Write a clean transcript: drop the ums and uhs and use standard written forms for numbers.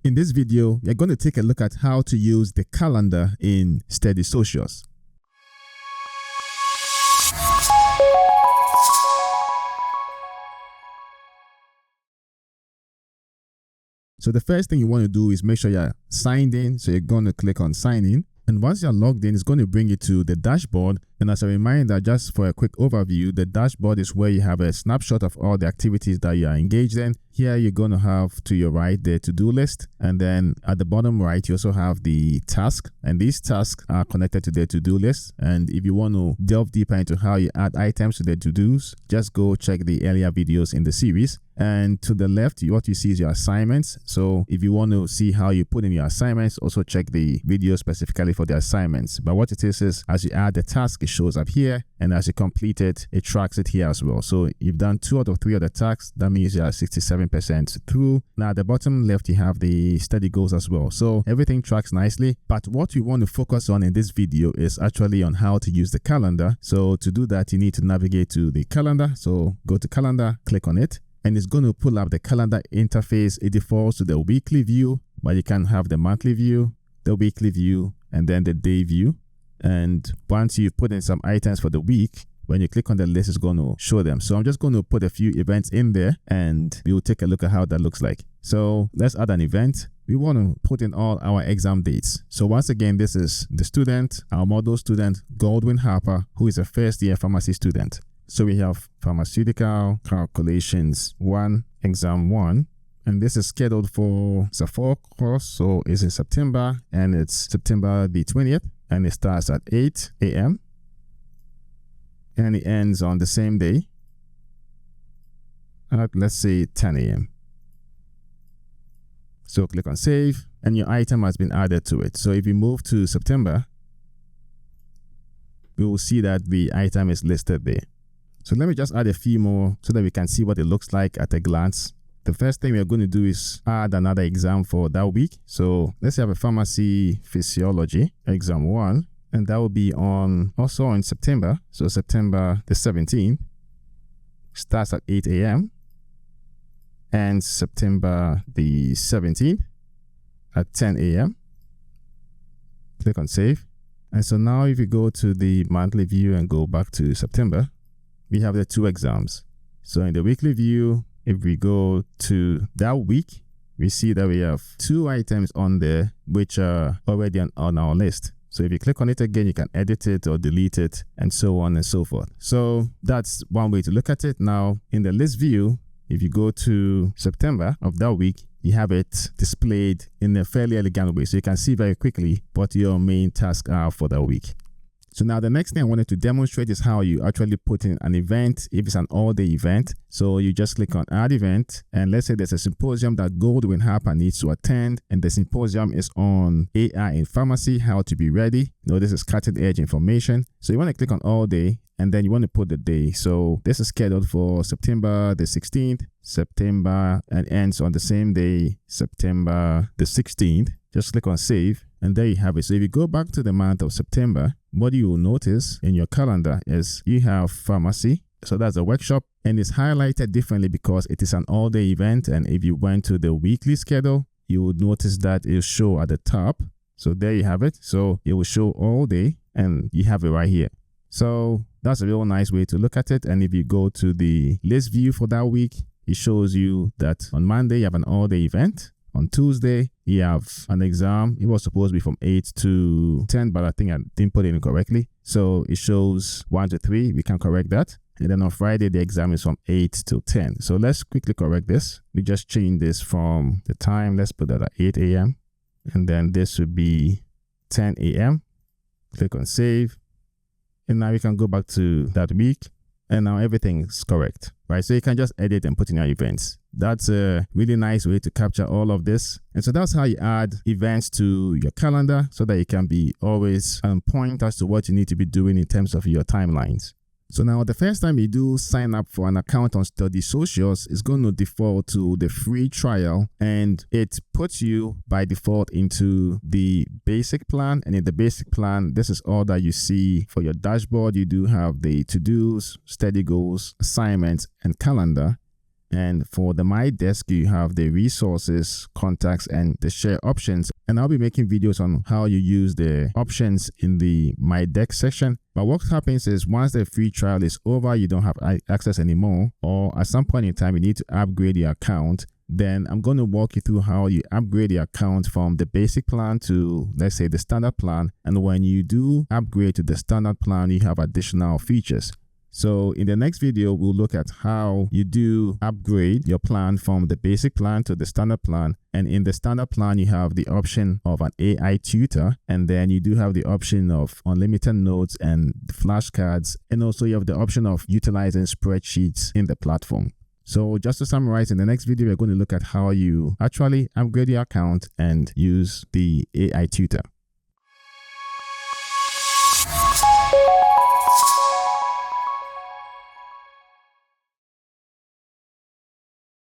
In this video, you're going to take a look at how to use the calendar in StudySocius. So the first thing you want to do is make sure you're signed in. So you're going to click on sign in. And once you're logged in, it's going to bring you to the dashboard. And as a reminder, just for a quick overview, the dashboard is where you have a snapshot of all the activities that you are engaged in. Here, you're going to have to your right the to-do list. And then at the bottom right, you also have the task. And these tasks are connected to the to-do list. And if you want to delve deeper into how you add items to the to-dos, just go check the earlier videos in the series. And to the left, what you see is your assignments. So if you want to see how you put in your assignments, also check the video specifically for the assignments. But what it is as you add the task, it shows up here. And as you complete it, it tracks it here as well. So you've done 2 out of 3 of the tasks. That means you are 67% through. Now at the bottom left, you have the study goals as well. So everything tracks nicely. But what we want to focus on in this video is actually on how to use the calendar. So to do that, you need to navigate to the calendar. So go to calendar, click on it. And it's going to pull up the calendar interface. It defaults to the weekly view, but you can have the monthly view, the weekly view, and then the day view. And once you put in some items for the week, when you click on the list, it's going to show them. So I'm just going to put a few events in there and we'll take a look at how that looks like. So let's add an event. We want to put in all our exam dates. So once again, this is the student, our model student, Goldwin Harper, who is a first-year pharmacy student. So we have Pharmaceutical Calculations 1, Exam 1. And this is scheduled for, it's a 4 course, so it's in September, and it's September the 20th, and it starts at 8 a.m. and it ends on the same day at, let's say, 10 a.m. So click on save, and your item has been added to it. So if you move to September, we will see that the item is listed there. So let me just add a few more so that we can see what it looks like at a glance. The first thing we're going to do is add another exam for that week. So let's have a Pharmacy Physiology Exam 1, and that will be also in September. So September the 17th, starts at 8 a.m. and September the 17th at 10 a.m. Click on save. And so now if you go to the monthly view and go back to September, we have the 2 exams. So in the weekly view, if we go to that week, we see that we have 2 items on there which are already on our list. So if you click on it again, you can edit it or delete it and so on and so forth. So that's one way to look at it. Now in the list view, if you go to September of that week, you have it displayed in a fairly elegant way. So you can see very quickly what your main tasks are for that week. So now the next thing I wanted to demonstrate is how you actually put in an event if it's an all-day event. So you just click on add event, and let's say there's a symposium that Goldwin Harper needs to attend, and the symposium is on AI in pharmacy, how to be ready. This is cutting edge information. So you want to click on all day, and then you want to put the day. So this is scheduled for September the 16th, and ends on the same day, September the 16th. Just click on save, and there you have it. So if you go back to the month of September, what you will notice in your calendar is you have pharmacy. So that's a workshop, and it's highlighted differently because it is an all-day event. And if you went to the weekly schedule, you would notice that it will show at the top. So there you have it. So it will show all day, and you have it right here. So that's a real nice way to look at it. And if you go to the list view for that week, it shows you that on Monday, you have an all-day event. On Tuesday, you have an exam. It was supposed to be from 8 to 10, but I think I didn't put it in correctly. So it shows 1 to 3. We can correct that. And then on Friday, the exam is from 8 to 10. So let's quickly correct this. We just change this from the time. Let's put that at 8 a.m. And then this would be 10 a.m. Click on save. And now we can go back to that week. And now everything is correct, right? So you can just edit and put in your events. That's a really nice way to capture all of this. And so that's how you add events to your calendar so that you can be always on point as to what you need to be doing in terms of your timelines. So now the first time you do sign up for an account on StudySocius, it's going to default to the free trial, and it puts you by default into the basic plan. And in the basic plan, this is all that you see for your dashboard. You do have the to-dos, study goals, assignments, and calendar. And for the My Desk, you have the resources, contacts, and the share options. And I'll be making videos on how you use the options in the My Desk section. But what happens is once the free trial is over, you don't have access anymore, or at some point in time, you need to upgrade your account. Then I'm going to walk you through how you upgrade your account from the basic plan to, let's say, the standard plan. And when you do upgrade to the standard plan, you have additional features. So in the next video, we'll look at how you do upgrade your plan from the basic plan to the standard plan. And in the standard plan, you have the option of an AI tutor, and then you do have the option of unlimited notes and flashcards. And also you have the option of utilizing spreadsheets in the platform. So just to summarize, in the next video, we're going to look at how you actually upgrade your account and use the AI tutor.